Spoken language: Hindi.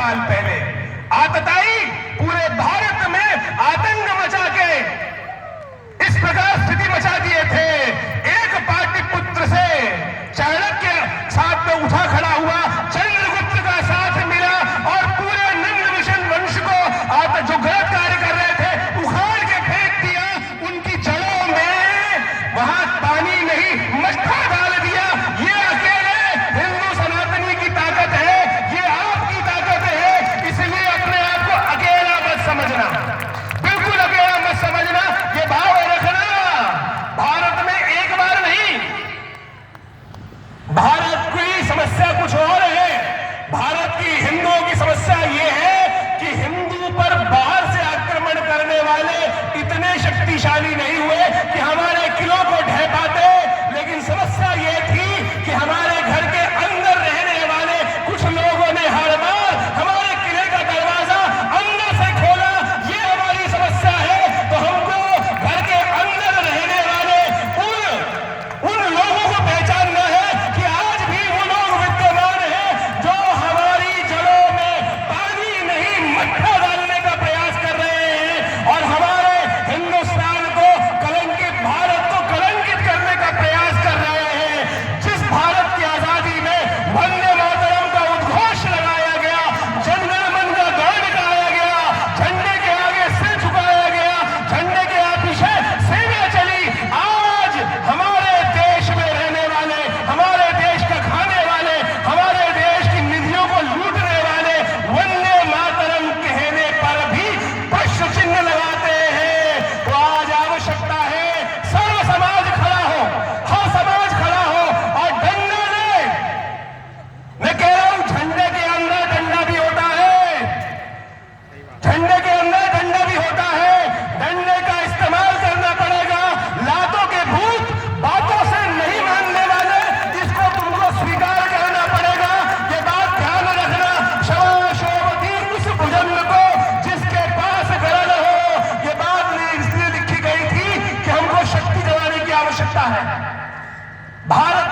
साल पहले आतताई पूरे भारत में आतंक मचा के इस प्रकार स्थिति मचा दिए थे। एक पाटलिपुत्र से चाणक्य साथ में उठा खड़ा हुआ, चंद्रगुप्त का साथ मिला और पूरे नंद मिशन वंश को जो गलत कार्य कर रहे थे उखाड़ के फेंक दिया। उनकी जड़ों में वहां पानी नहीं मट्ठा डाल दिया। ये अकेले हिंदू सनातनी की ताकत है, ये आपकी ताकत है। इसलिए अपने आप को अकेला मत समझना, बिल्कुल अकेला मत समझना। ये भाव रखना, भारत में एक बार नहीं, भारत की समस्या कुछ और है। भारत की हिंदुओं की समस्या ये है कि हिंदू पर बाहर से आक्रमण करने वाले इतने शक्तिशाली नहीं हुए कि हमारे किलों को ढह पाते। लेकिन समस्या ये थी कि हमारे घर के अंदर रहने वाले कुछ लोगों ने हर बार हमारे किले का दरवाजा अंदर से खोला। ये हमारी समस्या है। तो हमको घर के अंदर रहने वाले उन लोगों को पहचानना है कि आज भी वो लोग विद्यमान हैं जो हमारी जड़ों में पानी नहीं मट्ठा डालने का प्रयास कर रहे हैं और हमारे हिंदुस्तान को कलंकित, भारत को कलंकित करने का प्रयास कर रहे हैं। जिस भारत की आजादी में वंदे मातरम का उद्घोष लगाया गया, जन गण मन का गान गाया गया, झंडे के आगे सिर झुकाया गया, झंडे के पीछे सेना चली, आज हमारे देश में रहने वाले, हमारे देश का खाने वाले, हमारे देश की निधियों को लूटने वाले वंदे मातरम कहने पर भी प्रश्न चिन्ह लगाते हैं। तो आज आवश्यकता है सर्व समाज खड़ा हो, हर समाज खड़ा हो और डंडा ले। मैं कह रहा हूं झंडे के अंदर डंडा भी होता है, झंडे के अंदर डंडा भी होता है। डंडे का इस्तेमाल करना पड़ेगा। लातों के भूत बातों से नहीं मानने वाले, इसको तुमको स्वीकार करना पड़ेगा। ये बात ध्यान रखना। शोभती उस भुजंग को जिसके पास गरज हो। ये बात इसलिए लिखी गई थी कि हमको शक्ति जगाने की आवश्यकता है। भारत